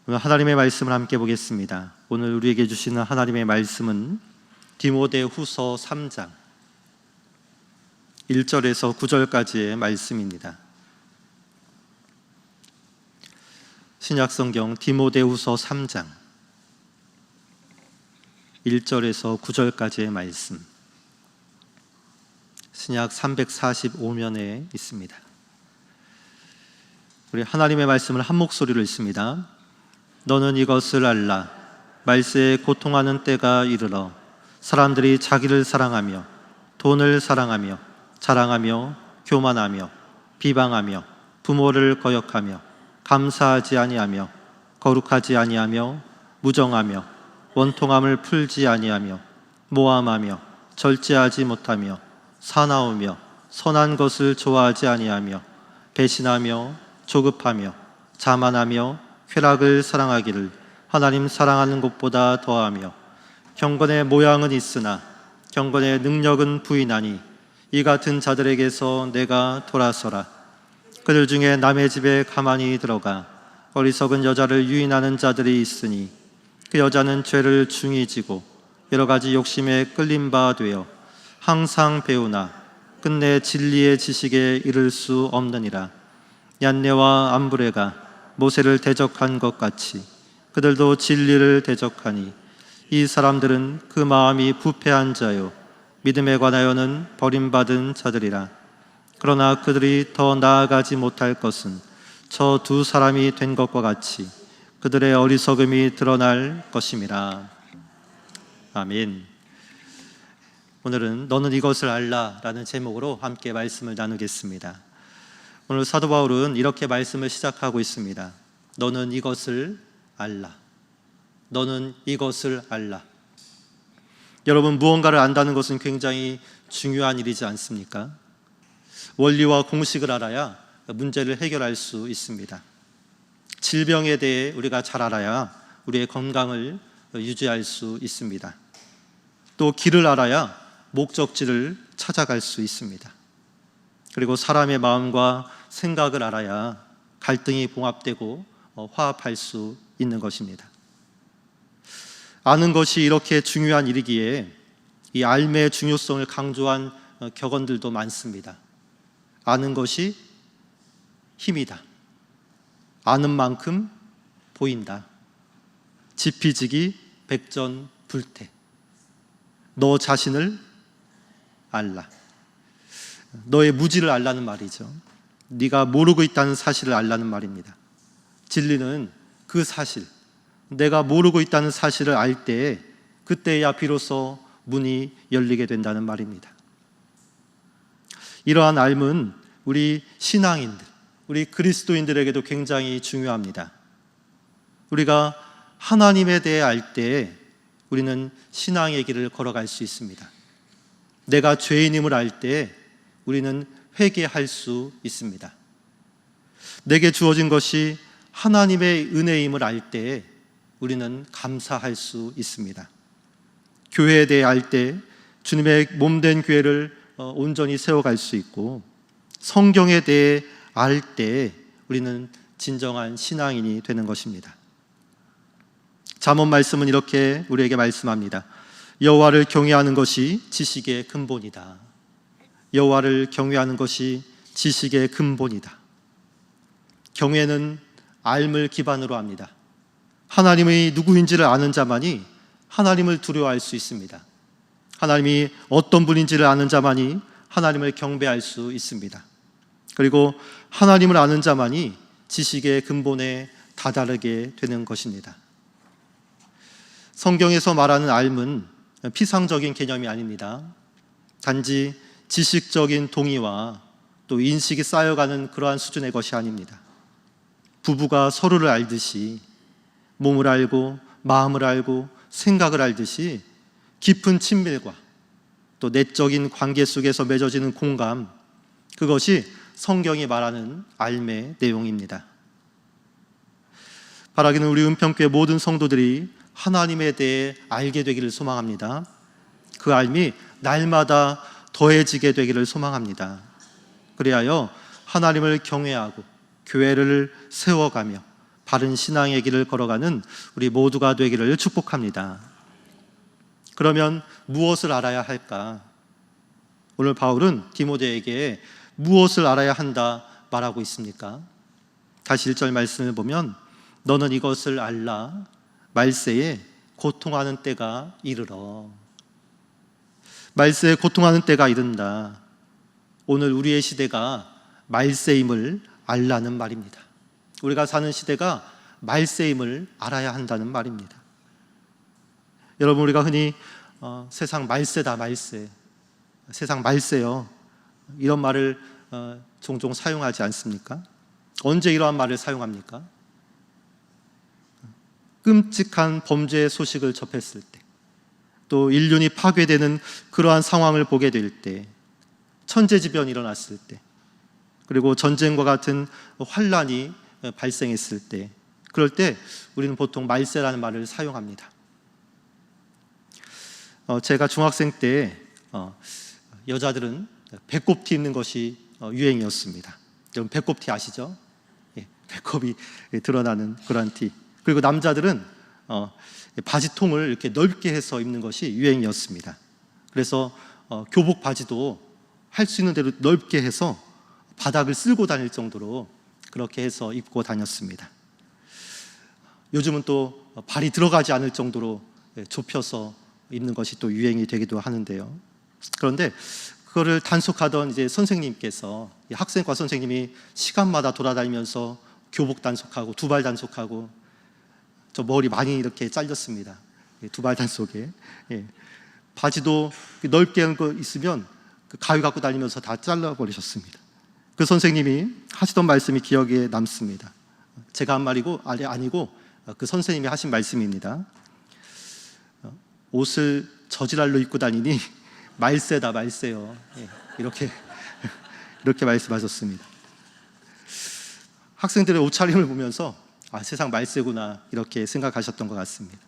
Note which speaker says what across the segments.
Speaker 1: 오늘 하나님의 말씀을 함께 보겠습니다. 오늘 우리에게 주시는 하나님의 말씀은 디모데후서 3장 1절에서 9절까지의 말씀입니다. 신약성경 디모데후서 3장 1절에서 9절까지의 말씀, 신약 345면에 있습니다. 우리 하나님의 말씀을 한 목소리로 읽습니다. 너는 이것을 알라. 말세에 고통하는 때가 이르러 사람들이 자기를 사랑하며 돈을 사랑하며 자랑하며 교만하며 비방하며 부모를 거역하며 감사하지 아니하며 거룩하지 아니하며 무정하며 원통함을 풀지 아니하며 모함하며 절제하지 못하며 사나우며 선한 것을 좋아하지 아니하며 배신하며 조급하며 자만하며 쾌락을 사랑하기를 하나님 사랑하는 것보다 더하며 경건의 모양은 있으나 경건의 능력은 부인하니 이 같은 자들에게서 내가 돌아서라. 그들 중에 남의 집에 가만히 들어가 어리석은 여자를 유인하는 자들이 있으니 그 여자는 죄를 중히 지고 여러 가지 욕심에 끌린 바 되어 항상 배우나 끝내 진리의 지식에 이를 수 없느니라. 얀네와 암브레가 모세를 대적한 것 같이 그들도 진리를 대적하니 이 사람들은 그 마음이 부패한 자요 믿음에 관하여는 버림받은 자들이라. 그러나 그들이 더 나아가지 못할 것은 저 두 사람이 된 것과 같이 그들의 어리석음이 드러날 것임이라. 아멘. 오늘은 너는 이것을 알라 라는 제목으로 함께 말씀을 나누겠습니다. 오늘 사도 바울은 이렇게 말씀을 시작하고 있습니다. 너는 이것을 알라. 너는 이것을 알라. 여러분, 무언가를 안다는 것은 굉장히 중요한 일이지 않습니까? 원리와 공식을 알아야 문제를 해결할 수 있습니다. 질병에 대해 우리가 잘 알아야 우리의 건강을 유지할 수 있습니다. 또 길을 알아야 목적지를 찾아갈 수 있습니다. 그리고 사람의 마음과 생각을 알아야 갈등이 봉합되고 화합할 수 있는 것입니다. 아는 것이 이렇게 중요한 일이기에 이 알매의 중요성을 강조한 격언들도 많습니다. 아는 것이 힘이다. 아는 만큼 보인다. 지피지기 백전불태. 너 자신을 알라. 너의 무지를 알라는 말이죠. 네가 모르고 있다는 사실을 알라는 말입니다. 진리는 그 사실, 내가 모르고 있다는 사실을 알 때 그때야 비로소 문이 열리게 된다는 말입니다. 이러한 알문 우리 신앙인들, 우리 그리스도인들에게도 굉장히 중요합니다. 우리가 하나님에 대해 알 때 우리는 신앙의 길을 걸어갈 수 있습니다. 내가 죄인임을 알 때 우리는 회개할 수 있습니다. 내게 주어진 것이 하나님의 은혜임을 알 때 우리는 감사할 수 있습니다. 교회에 대해 알 때 주님의 몸된 교회를 온전히 세워갈 수 있고, 성경에 대해 알 때 우리는 진정한 신앙인이 되는 것입니다. 잠언 말씀은 이렇게 우리에게 말씀합니다. 여호와를 경외하는 것이 지식의 근본이다. 여호와를 경외하는 것이 지식의 근본이다. 경외는 알을 기반으로 합니다. 하나님이 누구인지를 아는 자만이 하나님을 두려워할 수 있습니다. 하나님이 어떤 분인지를 아는 자만이 하나님을 경배할 수 있습니다. 그리고 하나님을 아는 자만이 지식의 근본에 다다르게 되는 것입니다. 성경에서 말하는 알은 피상적인 개념이 아닙니다. 단지 지식적인 동의와 또 인식이 쌓여가는 그러한 수준의 것이 아닙니다. 부부가 서로를 알듯이, 몸을 알고 마음을 알고 생각을 알듯이 깊은 친밀과 또 내적인 관계 속에서 맺어지는 공감, 그것이 성경이 말하는 알매 내용입니다. 바라기는 우리 은평교회 모든 성도들이 하나님에 대해 알게 되기를 소망합니다. 그 알미 날마다 더해지게 되기를 소망합니다. 그리하여 하나님을 경외하고 교회를 세워가며 바른 신앙의 길을 걸어가는 우리 모두가 되기를 축복합니다. 그러면 무엇을 알아야 할까? 오늘 바울은 디모데에게 무엇을 알아야 한다 말하고 있습니까? 다시 1절 말씀을 보면 너는 이것을 알라 말세에 고통하는 때가 이르러. 말세에 고통하는 때가 이른다. 오늘 우리의 시대가 말세임을 알라는 말입니다. 우리가 사는 시대가 말세임을 알아야 한다는 말입니다. 여러분, 우리가 흔히 세상 말세다, 말세, 세상 말세요, 이런 말을 종종 사용하지 않습니까? 언제 이러한 말을 사용합니까? 끔찍한 범죄의 소식을 접했을 때, 또 인륜이 파괴되는 그러한 상황을 보게 될 때, 천재지변이 일어났을 때, 그리고 전쟁과 같은 환란이 발생했을 때, 그럴 때 우리는 보통 말세라는 말을 사용합니다. 제가 중학생 때 여자들은 배꼽티 입는 것이 유행이었습니다. 여러분, 배꼽티 아시죠? 예, 배꼽이 드러나는 그런 티. 그리고 남자들은 바지통을 이렇게 넓게 해서 입는 것이 유행이었습니다. 그래서 교복 바지도 할 수 있는 대로 넓게 해서 바닥을 쓸고 다닐 정도로 그렇게 해서 입고 다녔습니다. 요즘은 또 발이 들어가지 않을 정도로 좁혀서 입는 것이 또 유행이 되기도 하는데요. 그런데 그거를 단속하던 이제 선생님께서, 학생과 선생님이 시간마다 돌아다니면서 교복 단속하고 두발 단속하고, 저 머리 많이 이렇게 잘렸습니다. 두발 단속에. 바지도 넓게 한 거 있으면 그 가위 갖고 다니면서 다 잘라버리셨습니다. 그 선생님이 하시던 말씀이 기억에 남습니다. 제가 한 말이고 아니고 그 선생님이 하신 말씀입니다. 옷을 저지랄로 입고 다니니 말세다, 말세요. 이렇게 말씀하셨습니다. 학생들의 옷차림을 보면서 세상 말세구나 이렇게 생각하셨던 것 같습니다.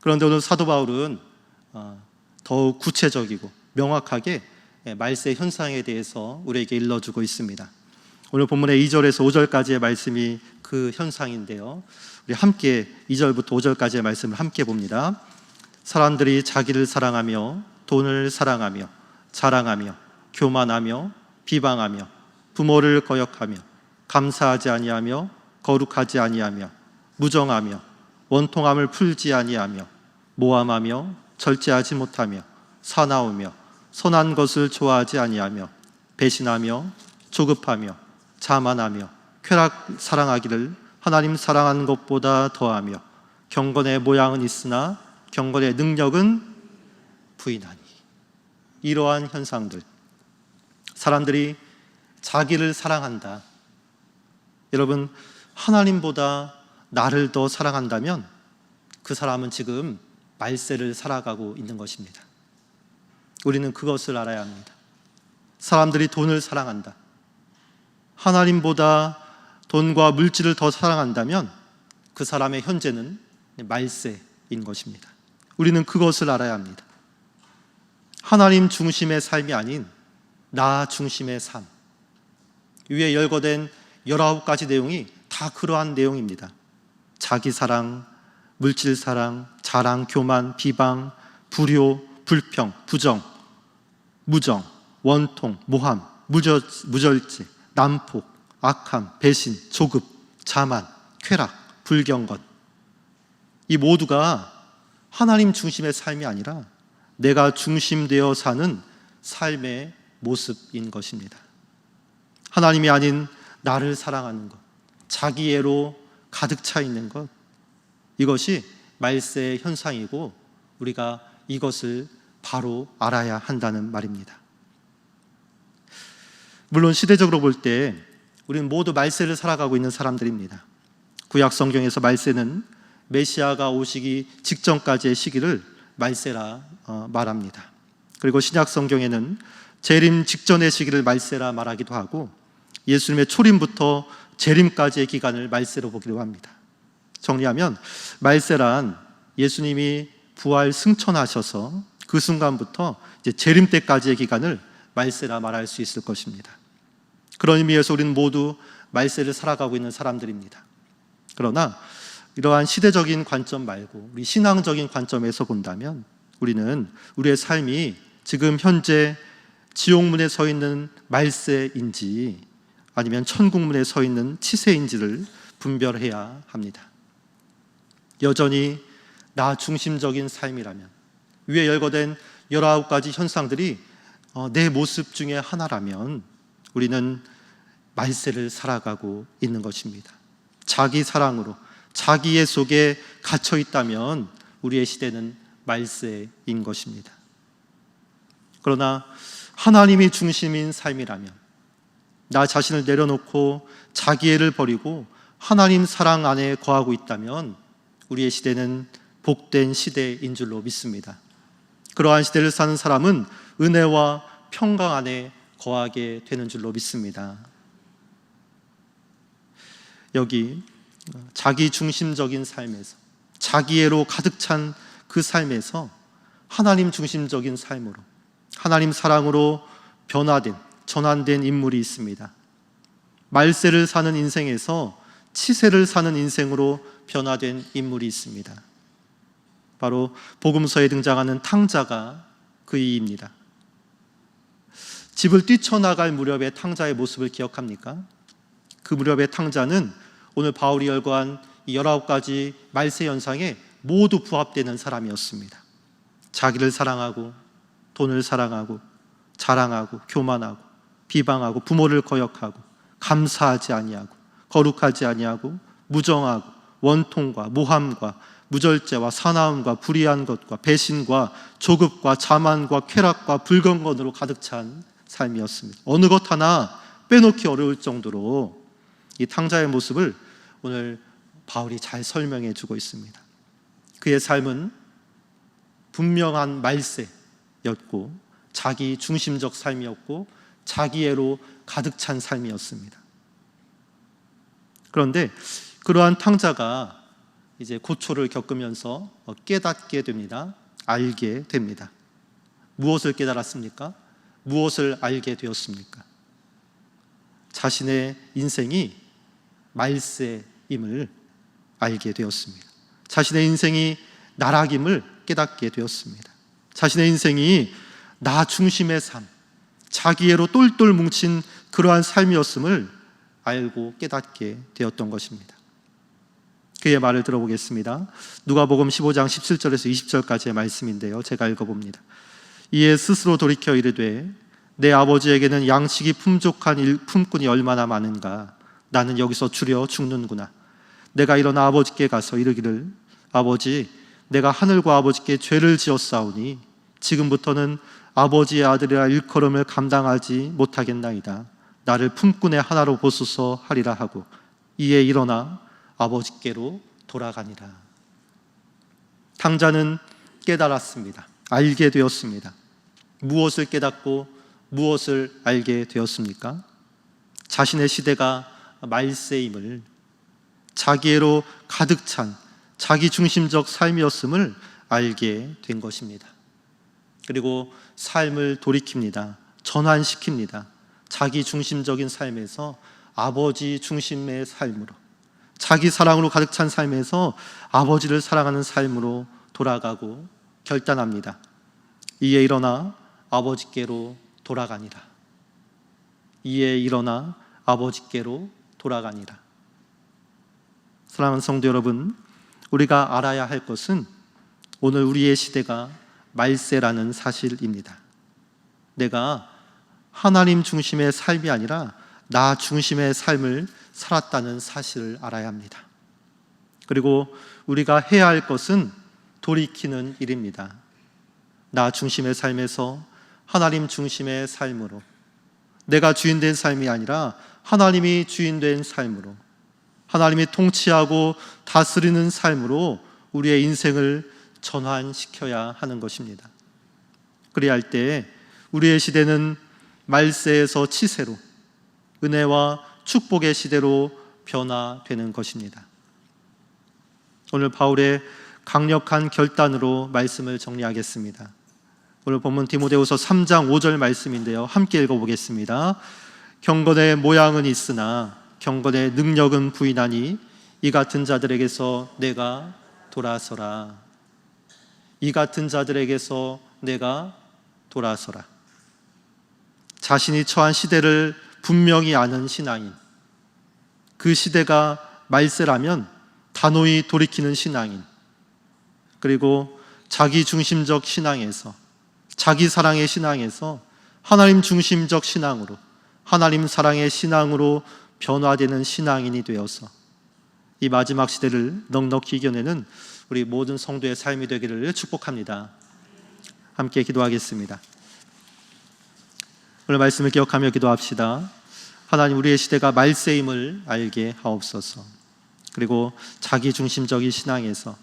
Speaker 1: 그런데 오늘 사도 바울은 더욱 구체적이고 명확하게 말세 현상에 대해서 우리에게 일러주고 있습니다. 오늘 본문의 2절에서 5절까지의 말씀이 그 현상인데요, 우리 함께 2절부터 5절까지의 말씀을 함께 봅니다. 사람들이 자기를 사랑하며 돈을 사랑하며 자랑하며 교만하며 비방하며 부모를 거역하며 감사하지 아니하며 거룩하지 아니하며 무정하며 원통함을 풀지 아니하며 모함하며 절제하지 못하며 사나우며 선한 것을 좋아하지 아니하며 배신하며 조급하며 자만하며 쾌락 사랑하기를 하나님 사랑하는 것보다 더하며 경건의 모양은 있으나 경건의 능력은 부인하니. 이러한 현상들, 사람들이 자기를 사랑한다. 여러분, 하나님보다 나를 더 사랑한다면 그 사람은 지금 말세를 살아가고 있는 것입니다. 우리는 그것을 알아야 합니다. 사람들이 돈을 사랑한다, 하나님보다 돈과 물질을 더 사랑한다면 그 사람의 현재는 말세인 것입니다. 우리는 그것을 알아야 합니다. 하나님 중심의 삶이 아닌 나 중심의 삶. 위에 열거된 19가지 내용이 다 그러한 내용입니다. 자기 사랑, 물질 사랑, 자랑, 교만, 비방, 불효, 불평, 부정, 무정, 원통, 모함, 무절제, 난폭, 악함, 배신, 조급, 자만, 쾌락, 불경건. 이 모두가 하나님 중심의 삶이 아니라 내가 중심되어 사는 삶의 모습인 것입니다. 하나님이 아닌 나를 사랑하는 것, 자기애로 가득 차 있는 것, 이것이 말세의 현상이고 우리가 이것을 바로 알아야 한다는 말입니다. 물론 시대적으로 볼 때 우리는 모두 말세를 살아가고 있는 사람들입니다. 구약 성경에서 말세는 메시아가 오시기 직전까지의 시기를 말세라 말합니다. 그리고 신약 성경에는 재림 직전의 시기를 말세라 말하기도 하고 예수님의 초림부터 재림까지의 기간을 말세로 보기로 합니다. 정리하면 말세란 예수님이 부활 승천하셔서 그 순간부터 이제 재림 때까지의 기간을 말세라 말할 수 있을 것입니다. 그런 의미에서 우리는 모두 말세를 살아가고 있는 사람들입니다. 그러나 이러한 시대적인 관점 말고 우리 신앙적인 관점에서 본다면 우리는 우리의 삶이 지금 현재 지옥문에 서 있는 말세인지 아니면 천국문에 서 있는 치세인지를 분별해야 합니다. 여전히 나 중심적인 삶이라면, 위에 열거된 19가지 현상들이 내 모습 중에 하나라면 우리는 말세를 살아가고 있는 것입니다. 자기 사랑으로 자기의 속에 갇혀 있다면 우리의 시대는 말세인 것입니다. 그러나 하나님이 중심인 삶이라면, 나 자신을 내려놓고 자기애를 버리고 하나님 사랑 안에 거하고 있다면 우리의 시대는 복된 시대인 줄로 믿습니다. 그러한 시대를 사는 사람은 은혜와 평강 안에 거하게 되는 줄로 믿습니다. 여기 자기 중심적인 삶에서, 자기애로 가득 찬 그 삶에서 하나님 중심적인 삶으로, 하나님 사랑으로 변화된, 전환된 인물이 있습니다. 말세를 사는 인생에서 치세를 사는 인생으로 변화된 인물이 있습니다. 바로 복음서에 등장하는 탕자가 그이입니다. 집을 뛰쳐나갈 무렵의 탕자의 모습을 기억합니까? 그 무렵의 탕자는 오늘 바울이 열거한 이 19가지 말세 현상에 모두 부합되는 사람이었습니다. 자기를 사랑하고 돈을 사랑하고 자랑하고 교만하고 비방하고 부모를 거역하고 감사하지 아니하고 거룩하지 아니하고 무정하고 원통과 모함과 무절제와 사나움과 불의한 것과 배신과 조급과 자만과 쾌락과 불경건으로 가득 찬 삶이었습니다. 어느 것 하나 빼놓기 어려울 정도로 이 탕자의 모습을 오늘 바울이 잘 설명해 주고 있습니다. 그의 삶은 분명한 말세였고 자기 중심적 삶이었고 자기애로 가득 찬 삶이었습니다. 그런데 그러한 탕자가 이제 고초를 겪으면서 깨닫게 됩니다. 알게 됩니다. 무엇을 깨달았습니까? 무엇을 알게 되었습니까? 자신의 인생이 말세임을 알게 되었습니다. 자신의 인생이 나락임을 깨닫게 되었습니다. 자신의 인생이 나 중심의 삶, 자기애로 똘똘 뭉친 그러한 삶이었음을 알고 깨닫게 되었던 것입니다. 그의 말을 들어보겠습니다. 누가복음 15장 17절에서 20절까지의 말씀인데요, 제가 읽어봅니다. 이에 스스로 돌이켜 이르되 내 아버지에게는 양식이 풍족한 품꾼이 얼마나 많은가. 나는 여기서 주려 죽는구나. 내가 일어나 아버지께 가서 이르기를 아버지, 내가 하늘과 아버지께 죄를 지었사오니 지금부터는 아버지의 아들이라 일컬음을 감당하지 못하겠나이다. 나를 품꾼의 하나로 보소서 하리라 하고 이에 일어나 아버지께로 돌아가니라. 탕자는 깨달았습니다. 알게 되었습니다. 무엇을 깨닫고 무엇을 알게 되었습니까? 자신의 시대가 말세임을, 자기애로 가득 찬 자기 중심적 삶이었음을 알게 된 것입니다. 그리고 삶을 돌이킵니다. 전환시킵니다. 자기 중심적인 삶에서 아버지 중심의 삶으로, 자기 사랑으로 가득 찬 삶에서 아버지를 사랑하는 삶으로 돌아가고 결단합니다. 이에 일어나 아버지께로 돌아가니라. 이에 일어나 아버지께로 돌아가니라. 사랑하는 성도 여러분, 우리가 알아야 할 것은 오늘 우리의 시대가 말세라는 사실입니다. 내가 하나님 중심의 삶이 아니라 나 중심의 삶을 살았다는 사실을 알아야 합니다. 그리고 우리가 해야 할 것은 돌이키는 일입니다. 나 중심의 삶에서 하나님 중심의 삶으로, 내가 주인된 삶이 아니라 하나님이 주인된 삶으로, 하나님이 통치하고 다스리는 삶으로 우리의 인생을 전환시켜야 하는 것입니다. 그래야 할 때 우리의 시대는 말세에서 치세로, 은혜와 축복의 시대로 변화되는 것입니다. 오늘 바울의 강력한 결단으로 말씀을 정리하겠습니다. 오늘 본문 디모데후서 3장 5절 말씀인데요, 함께 읽어보겠습니다. 경건의 모양은 있으나 경건의 능력은 부인하니 이 같은 자들에게서 내가 돌아서라. 이 같은 자들에게서 내가 돌아서라. 자신이 처한 시대를 분명히 아는 신앙인, 그 시대가 말세라면 단호히 돌이키는 신앙인, 그리고 자기 중심적 신앙에서, 자기 사랑의 신앙에서 하나님 중심적 신앙으로, 하나님 사랑의 신앙으로 변화되는 신앙인이 되어서 이 마지막 시대를 넉넉히 이겨내는 우리 모든 성도의 삶이 되기를 축복합니다. 함께 기도하겠습니다. 오늘 말씀을 기억하며 기도합시다. 하나님, 우리의 시대가 말세임을 알게 하옵소서. 그리고 자기 중심적인 신앙에서,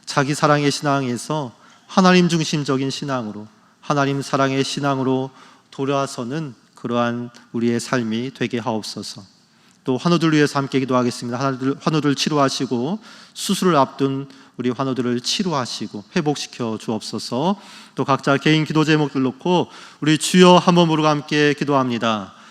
Speaker 1: 자기 사랑의 신앙에서 하나님 중심적인 신앙으로, 하나님 사랑의 신앙으로 돌아서는 그러한 우리의 삶이 되게 하옵소서. 또 환우들 위해서 함께 기도하겠습니다. 환우들 치료하시고 수술을 앞둔 우리 환우들을 치료하시고 회복시켜 주옵소서. 또 각자 개인 기도 제목들 놓고 우리 주여 한 몸으로 함께 기도합니다.